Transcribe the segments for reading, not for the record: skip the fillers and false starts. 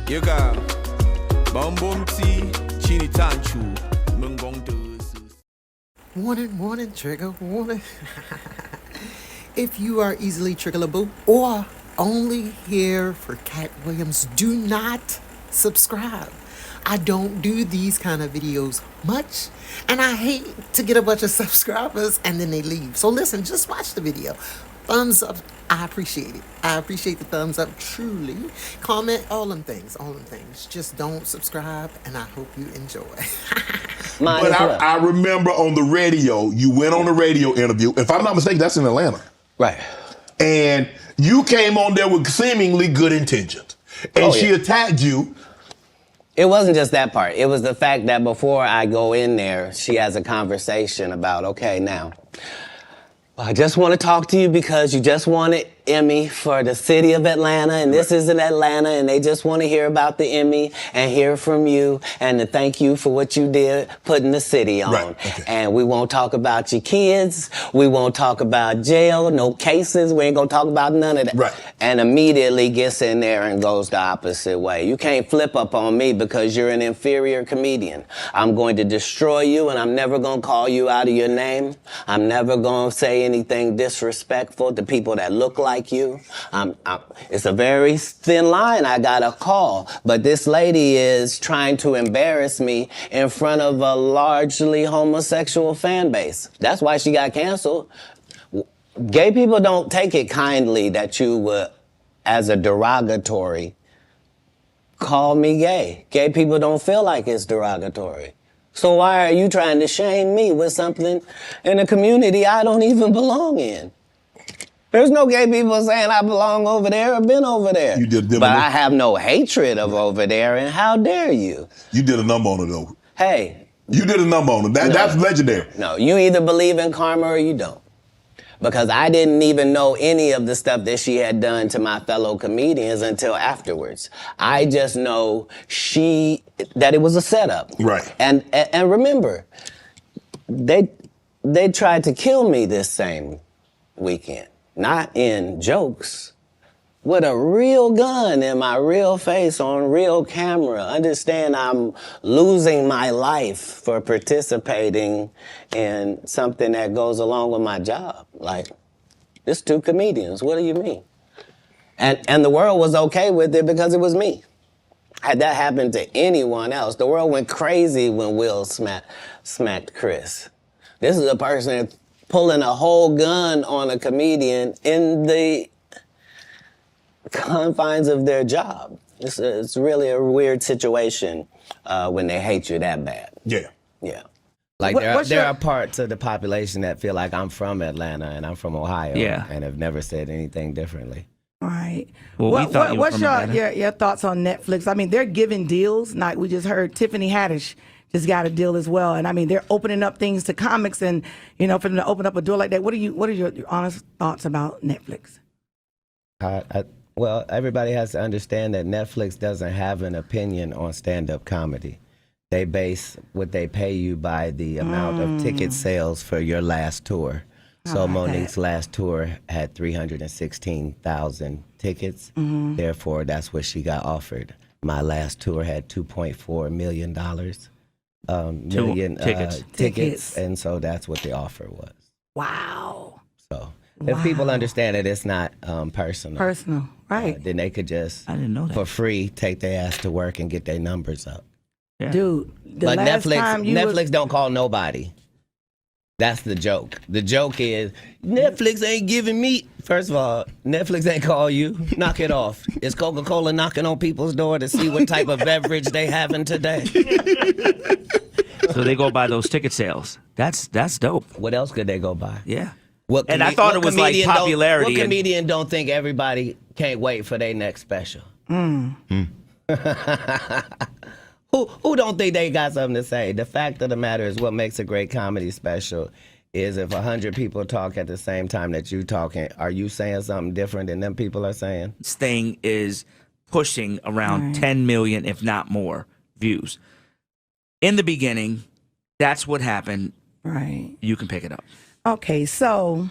Yoga, Bombomti, Chini Tanchu, Mungong. Warning, trigger warning. If you are easily triggerable or only here for Cat Williams, do not subscribe. I don't do these kind of videos much, and I hate to get a bunch of subscribers and then they leave. So listen, just watch the video. Thumbs up, I appreciate it. I appreciate the thumbs up, truly. Comment, all them things. Just don't subscribe, and I hope you enjoy. But I remember on the radio, you went on a radio interview. If I'm not mistaken, that's in Atlanta. Right. And you came on there with seemingly good intentions. And she attacked you. It wasn't just that part. It was the fact that before I go in there, she has a conversation about, okay, now, I just want to talk to you because you just wanted Emmy for the city of Atlanta, and this is in Atlanta, and they just want to hear about the Emmy and hear from you and to thank you for what you did putting the city on. Right. Okay. And we won't talk about your kids. We won't talk about jail, no cases. We ain't going to talk about none of that. Right. And immediately gets in there and goes the opposite way. You can't flip up on me because you're an inferior comedian. I'm going to destroy you, and I'm never going to call you out of your name. I'm never going to say anything disrespectful to people that look like you. It's a very thin line. I got a call, but this lady is trying to embarrass me in front of a largely homosexual fan base. That's why she got canceled. Gay people don't take it kindly that you would, as a derogatory, call me gay. Gay people don't feel like it's derogatory. So why are you trying to shame me with something in a community I don't even belong in? There's no gay people saying I belong over there or been over there. You did, but I have no hatred of over there, and how dare you? You did a number on it, though. Hey. You did a number on it. That's legendary. No, you either believe in karma or you don't. Because I didn't even know any of the stuff that she had done to my fellow comedians until afterwards. I just know that it was a setup. Right. And remember, they tried to kill me this same weekend. Not in jokes, with a real gun in my real face on real camera. Understand I'm losing my life for participating in something that goes along with my job. Like, it's two comedians, what do you mean? And the world was okay with it because it was me. Had that happened to anyone else, the world went crazy when Will smacked Chris. This is a person pulling a whole gun on a comedian in the confines of their job. It's really a weird situation when they hate you that bad. Yeah. Yeah. Like there are parts of the population that feel like I'm from Atlanta and I'm from Ohio and have never said anything differently. Right. Well, what's your thoughts on Netflix? I mean, they're giving deals. Like we just heard Tiffany Haddish just got a deal as well. And I mean, they're opening up things to comics and, for them to open up a door like that. What are your honest thoughts about Netflix? Well, everybody has to understand that Netflix doesn't have an opinion on stand-up comedy. They base what they pay you by the amount of ticket sales for your last tour. So Monique's last tour had 316,000 tickets. Therefore, that's what she got offered. My last tour had $2.4 million. Tickets, and so that's what the offer was. Wow. So if people understand that it's not personal, right? Then they could just, I didn't know that, for free, take their ass to work and get their numbers up. Yeah. Dude, but Netflix don't call nobody. That's the joke. The joke is Netflix ain't giving me. First of all, Netflix ain't call you. Knock it off. Is Coca-Cola knocking on people's door to see what type of beverage they having today? So they go by those ticket sales. That's dope. What else could they go by? Yeah. And I thought it was like popularity. What comedian don't think everybody can't wait for their next special? Who don't think they got something to say? The fact of the matter is what makes a great comedy special is if 100 people talk at the same time that you talking, are you saying something different than them people are saying? This thing is pushing around 10 million, if not more, views. In the beginning, that's what happened. Right. You can pick it up. Okay, so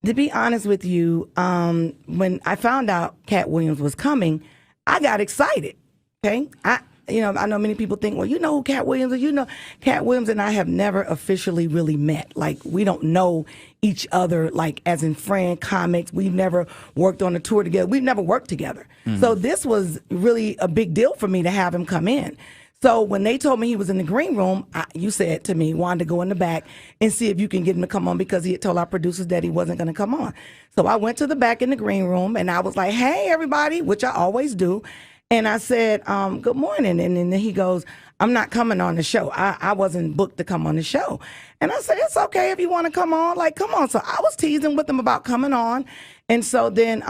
to be honest with you, when I found out Cat Williams was coming, I got excited. Okay. I know many people think, well, you know who Cat Williams is. You know, Cat Williams and I have never officially really met. Like, we don't know each other, like, as in friend, comics. We've never worked on a tour together. We've never worked together. So this was really a big deal for me to have him come in. So when they told me he was in the green room, you said to me, Wanda, go in the back and see if you can get him to come on, because he had told our producers that he wasn't going to come on. So I went to the back in the green room and I was like, hey, everybody, which I always do. And I said, good morning. And then he goes, I'm not coming on the show. I wasn't booked to come on the show. And I said, it's okay if you want to come on. Like, come on. So I was teasing with him about coming on. And so then,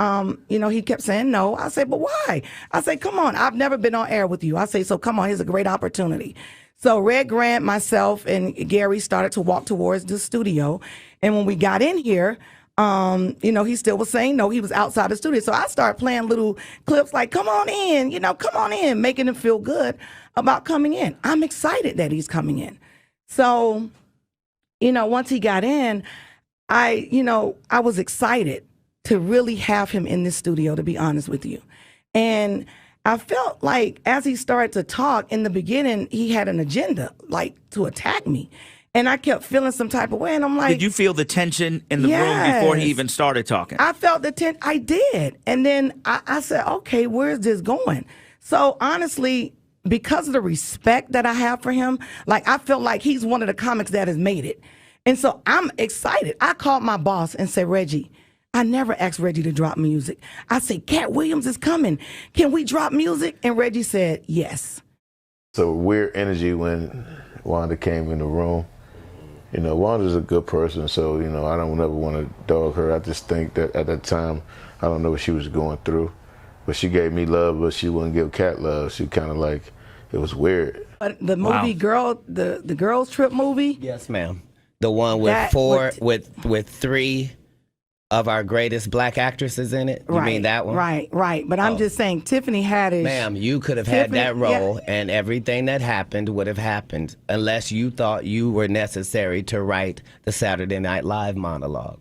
he kept saying no. I said, but why? I said, come on. I've never been on air with you. I say, so come on. Here's a great opportunity. So Red Grant, myself, and Gary started to walk towards the studio. And when we got in here, he still was saying no. He was outside the studio. So I started playing little clips like, come on in, come on in, making him feel good about coming in. I'm excited that he's coming in. So, once he got in, I was excited to really have him in this studio, to be honest with you. And I felt like as he started to talk in the beginning, he had an agenda, like to attack me. And I kept feeling some type of way. And I'm like, did you feel the tension in the room before he even started talking? I felt the tension. I did. And then I said, okay, where's this going? So honestly, because of the respect that I have for him, like, I feel like he's one of the comics that has made it. And so I'm excited. I called my boss and said, Reggie, I never asked Reggie to drop music. I said, Cat Williams is coming. Can we drop music? And Reggie said, yes. So weird energy when Wanda came in the room. Wanda's a good person, so, I don't ever want to dog her. I just think that at that time, I don't know what she was going through. But she gave me love, but she wouldn't give Cat love. She kind of like, it was weird. But the movie the Girls Trip movie? Yes, ma'am. The one with with three of our greatest black actresses in it. You mean that one? Right. But I'm just saying, Tiffany Haddish. Ma'am, you could have had that role, and everything that happened would have happened unless you thought you were necessary to write the Saturday Night Live monologue.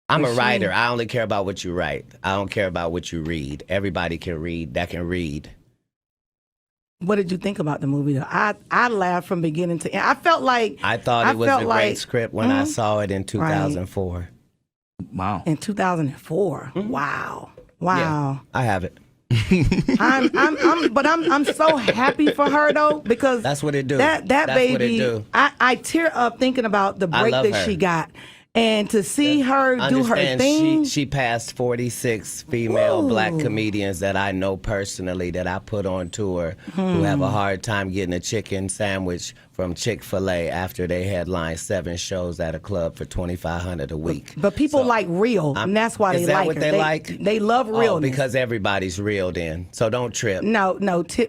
I'm a writer. I only care about what you write. I don't care about what you read. Everybody can read that can read. What did you think about the movie, though? I laughed from beginning to end. I felt like... I thought it was a great script when I saw it in 2004. Right. Wow. In 2004. Wow. Yeah, I have it. I'm so happy for her though, because that's what it do. That's baby, what it do. I tear up thinking about the break that she got. And to see her do her thing. She passed 46 female black comedians that I know personally that I put on tour who have a hard time getting a chicken sandwich from Chick-fil-A after they headline 7 shows at a club for $2,500 a week. But people like real, and that's why they like her. Is that what they like? They love realness. Oh, because everybody's real then. So don't trip. No,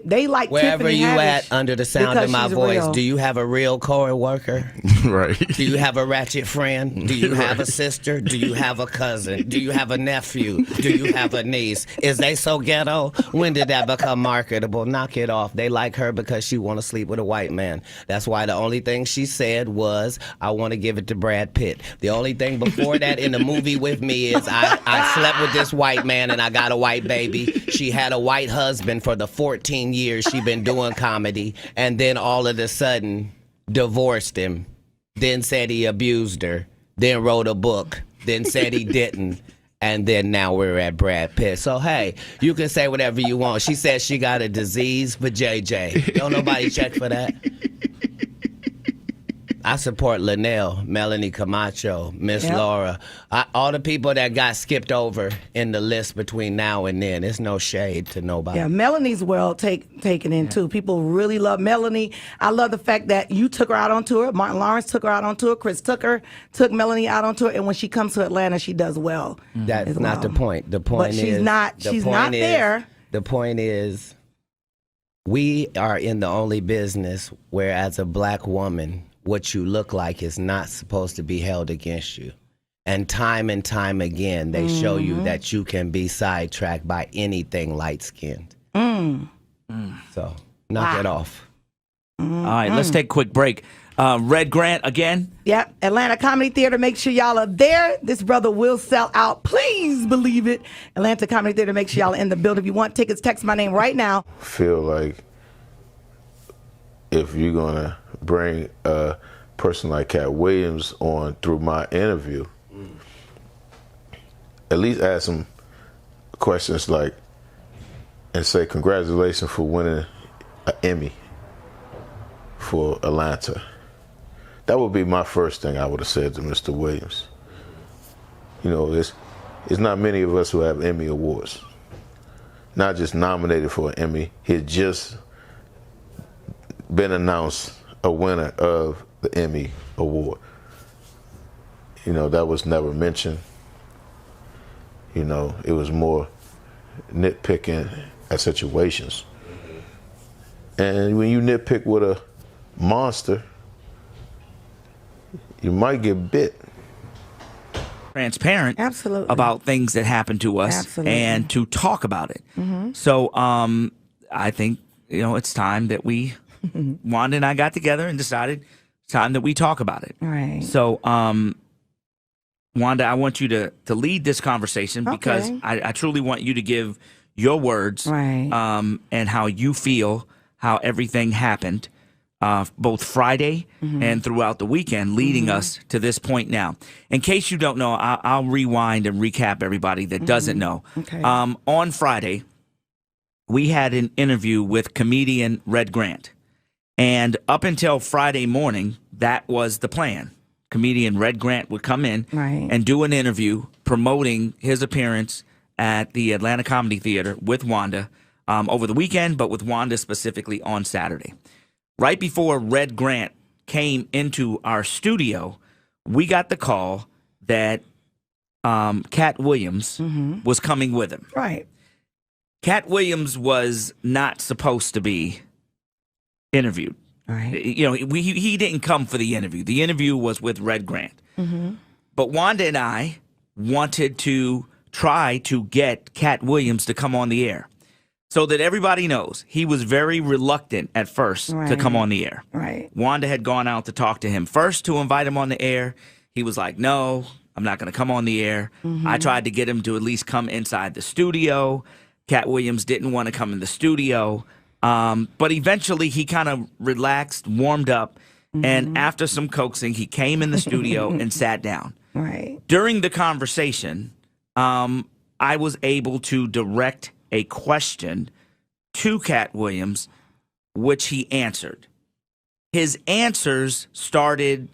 they like wherever Tiffany you Haddish at under the sound of my voice, real. do you have a real co-worker? Right. Do you have a ratchet friend? Do you have a sister? Do you have a cousin? Do you have a nephew? Do you have a niece? Is they so ghetto? When did that become marketable? Knock it off. They like her because she want to sleep with a white man. That's why the only thing she said was, I want to give it to Brad Pitt. The only thing before that in the movie with me is I slept with this white man and I got a white baby. She had a white husband for the 14 years she been doing comedy, and then all of a sudden divorced him, then said he abused her, then wrote a book, then said he didn't. And then now we're at Brad Pitt. So, hey, you can say whatever you want. She said she got a disease for JJ. Don't nobody check for that. I support Linnell, Melanie Camacho, Miss Laura, all the people that got skipped over in the list between now and then. There's no shade to nobody. Yeah, Melanie's well taken in too. People really love Melanie. I love the fact that you took her out on tour. Martin Lawrence took her out on tour. Chris Tucker took Melanie out on tour. And when she comes to Atlanta, she does well. That's not the point. The point but is she's not there. The point is, we are in the only business where, as a black woman, what you look like is not supposed to be held against you. And time again, they show you that you can be sidetracked by anything light-skinned. So, knock it off. All right, let's take a quick break. Red Grant again. Yep, Atlanta Comedy Theater. Make sure y'all are there. This brother will sell out. Please believe it. Atlanta Comedy Theater. Make sure y'all are in the building. If you want tickets, text my name right now. Feel like if you're gonna bring a person like Cat Williams on through my interview, at least ask him questions like, and say congratulations for winning an Emmy for Atlanta. That would be my first thing I would have said to Mr. Williams. You know, it's not many of us who have Emmy awards. Not just nominated for an Emmy, he had just been announced a winner of the Emmy award. You know, that was never mentioned. You know, it was more nitpicking at situations. And when you nitpick with a monster, you might get bit. Transparent Absolutely. about things that happen to us Absolutely. and to talk about it. So I think, you know, it's time that we, Wanda and I got together and decided it's time that we talk about it. Right. So, Wanda, I want you to lead this conversation because Okay. I truly want you to give your words Right. And how you feel, how everything happened, both Friday and throughout the weekend, leading us to this point now. In case you don't know, I'll rewind and recap everybody that doesn't know. Okay. On Friday, we had an interview with comedian Red Grant. And up until Friday morning, that was the plan. Comedian Red Grant would come in Right. and do an interview promoting his appearance at the Atlanta Comedy Theater with Wanda over the weekend, but with Wanda specifically on Saturday. Right before Red Grant came into our studio, we got the call that Cat Williams was coming with him. Right. Cat Williams was not supposed to be interviewed. Right. You know, he didn't come for the interview. The interview was with Red Grant. But Wanda and I wanted to try to get Cat Williams to come on the air so that everybody knows he was very reluctant at first to Right. come on the air. Right. Wanda had gone out to talk to him first to invite him on the air. He was like, no, I'm not going to come on the air. I tried to get him to at least come inside the studio. Cat Williams didn't want to come in the studio. But eventually he kind of relaxed, warmed up, and after some coaxing, he came in the studio and sat down. Right. During the conversation, I was able to direct a question to Cat Williams, which he answered. His answers started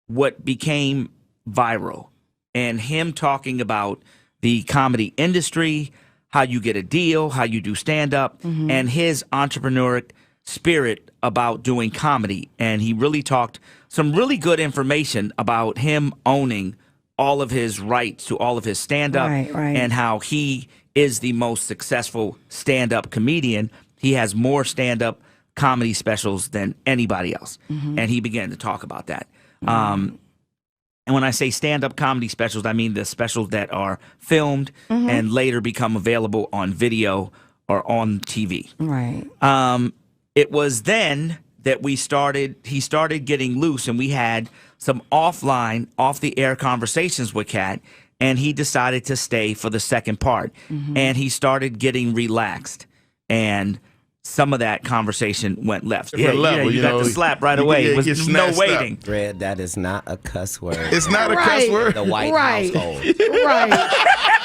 what became viral, and him talking about the comedy industry, how you get a deal, how you do stand-up, and his entrepreneuric spirit about doing comedy. And he really talked some really good information about him owning all of his rights to all of his stand-up Right. and how he is the most successful stand-up comedian. He has more stand-up comedy specials than anybody else. And he began to talk about that. And when I say stand-up comedy specials, I mean the specials that are filmed and later become available on video or on TV. Right. It was then that he started getting loose, and we had some offline, off-the-air conversations with Cat, and he decided to stay for the second part. And he started getting relaxed, and some of that conversation went left. Different level, you you got know, the slap right you away. get With no snatched up. waiting. Red, that is not a cuss word. It's not a cuss Right. word. The White Right. household. Right.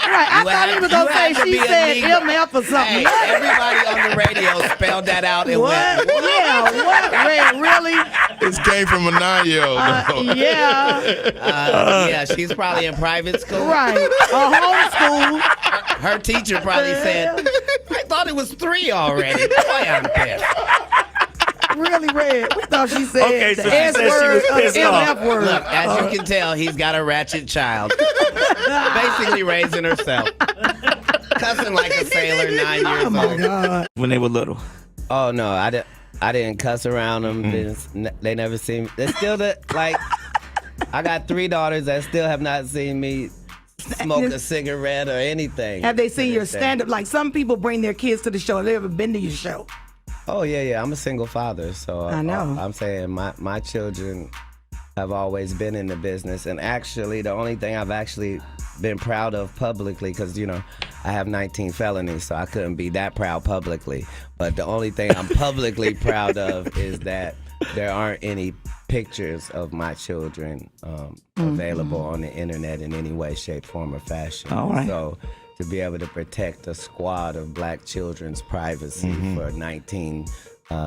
Right. I thought he was going to say she said MF or something. Hey, What? everybody on the radio spelled that out and What? went, Yeah, what? Red, really? This came from a 9-year-old. Yeah, yeah, she's probably in private school. right. Homeschool. Her teacher probably said, I thought it was 3 already. Boy, I'm pissed. Really, Red. We thought she said Okay, so the she S said she word was or the pissed MF off. word. Look, as you can tell, he's got a ratchet child. Basically raising herself. Cussing like a sailor, 9 years Oh, my old. God. When they were little. Oh no, I didn't cuss around them. They never seen me. They still like. I got 3 daughters that still have not seen me smoke a cigarette or anything. Have they seen to your this day. stand-up? Like, some people bring their kids to the show. Have they ever been to your show? Oh yeah. I'm a single father, so I know. I'm saying my children have always been in the business, and actually the only thing I've actually been proud of publicly, because I have 19 felonies, so I couldn't be that proud publicly. But the only thing I'm publicly proud of is that there aren't any pictures of my children available on the internet in any way, shape, form, or fashion. All right. So to be able to protect a squad of black children's privacy for 19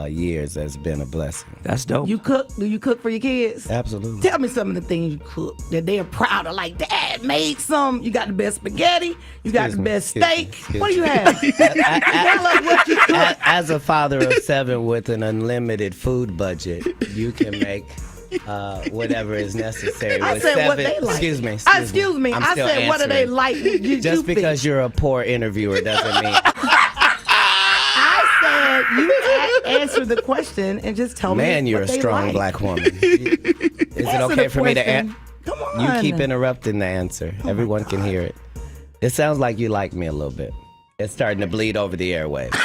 years has been a blessing. That's dope. You cook? Do you cook for your kids? Absolutely. Tell me some of the things you cook that they are proud of. Like, Dad made some. You got the best spaghetti. You got the best steak. What do you have? Tell us what you cook. As a father of 7 with an unlimited food budget, you can make whatever is necessary. I with said 7, what they like. Excuse me. I said what do they like? Just because you're a poor interviewer doesn't mean. You answer the question and just tell me. Man, you're a strong black woman. Is it okay for me to answer? Come on. You keep interrupting the answer. Everyone can hear it. It sounds like you like me a little bit. It's starting to bleed over the airwaves.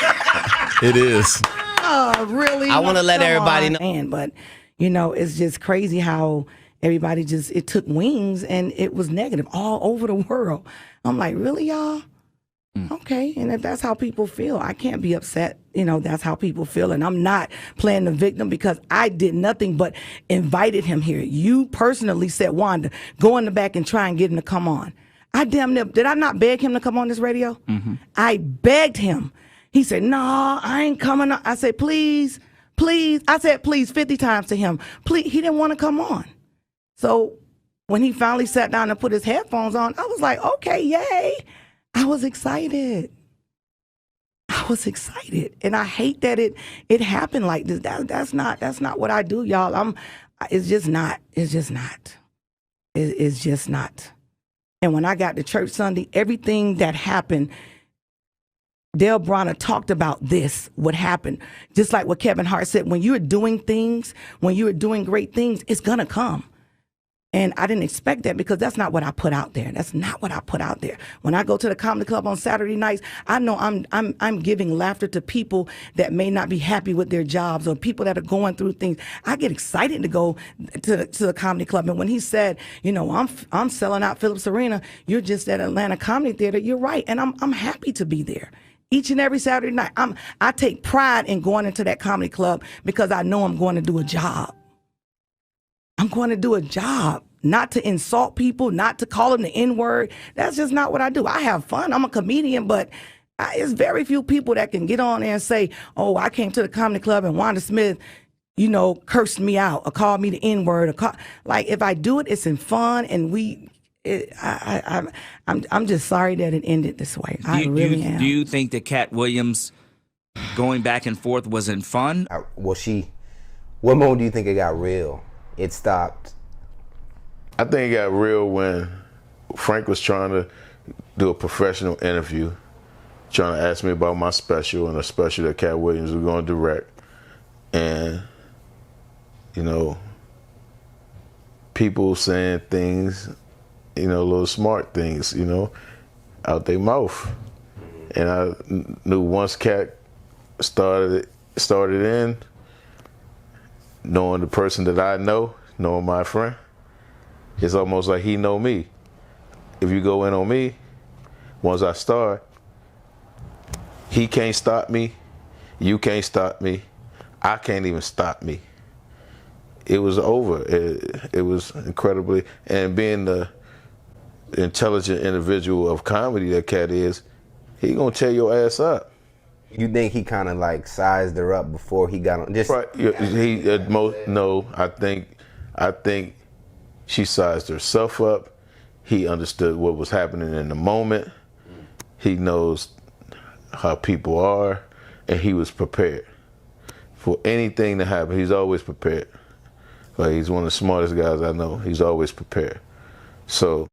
It is. Oh, really? I want to let everybody know. Man, but it's just crazy how everybody it took wings and it was negative all over the world. I'm like, really, y'all? Okay, and if that's how people feel, I can't be upset. That's how people feel, and I'm not playing the victim because I did nothing but invited him here. You personally said, Wanda, go in the back and try and get him to come on. I damn near, did I not beg him to come on this radio? I begged him. He said, no, I ain't coming on. I said, please. I said, please, 50 times to him. Please, he didn't want to come on. So when he finally sat down and put his headphones on, I was like, okay, yay. I was excited. And I hate that it happened like this. That's not what I do, y'all. It's just not. And when I got to church Sunday, everything that happened, Dale Bronner talked about this, what happened. Just like what Kevin Hart said, when you're doing things, when you're doing great things, it's gonna come. And I didn't expect that because that's not what I put out there. When I go to the comedy club on Saturday nights, I know I'm giving laughter to people that may not be happy with their jobs or people that are going through things. I get excited to go to the comedy club. And when he said, I'm selling out Phillips Arena, you're just at Atlanta Comedy Theater, you're right. And I'm happy to be there. Each and every Saturday night, I take pride in going into that comedy club because I know I'm going to do a job. I'm going to do a job, not to insult people, not to call them the N-word. That's just not what I do. I have fun. I'm a comedian, but it's very few people that can get on there and say, oh, I came to the comedy club and Wanda Smith, cursed me out or called me the N-word. Like, if I do it, it's in fun, and I'm just sorry that it ended this way. I really am. Do you think that Cat Williams going back and forth wasn't fun? What moment do you think it got real? It stopped. I think it got real when Frank was trying to do a professional interview, trying to ask me about my special and a special that Cat Williams was going to direct. And, people saying things, little smart things, out their mouth. And I knew once Cat started in, knowing the person that I know, knowing my friend, it's almost like he know me. If you go in on me, once I start, he can't stop me, you can't stop me, I can't even stop me. It was over. It was incredibly, and being the intelligent individual of comedy that Cat is, he gonna tear your ass up. You think he kind of like sized her up before he got on? Right. No, I think she sized herself up. He understood what was happening in the moment. He knows how people are, and he was prepared for anything to happen. He's always prepared. Like, he's one of the smartest guys I know. He's always prepared. So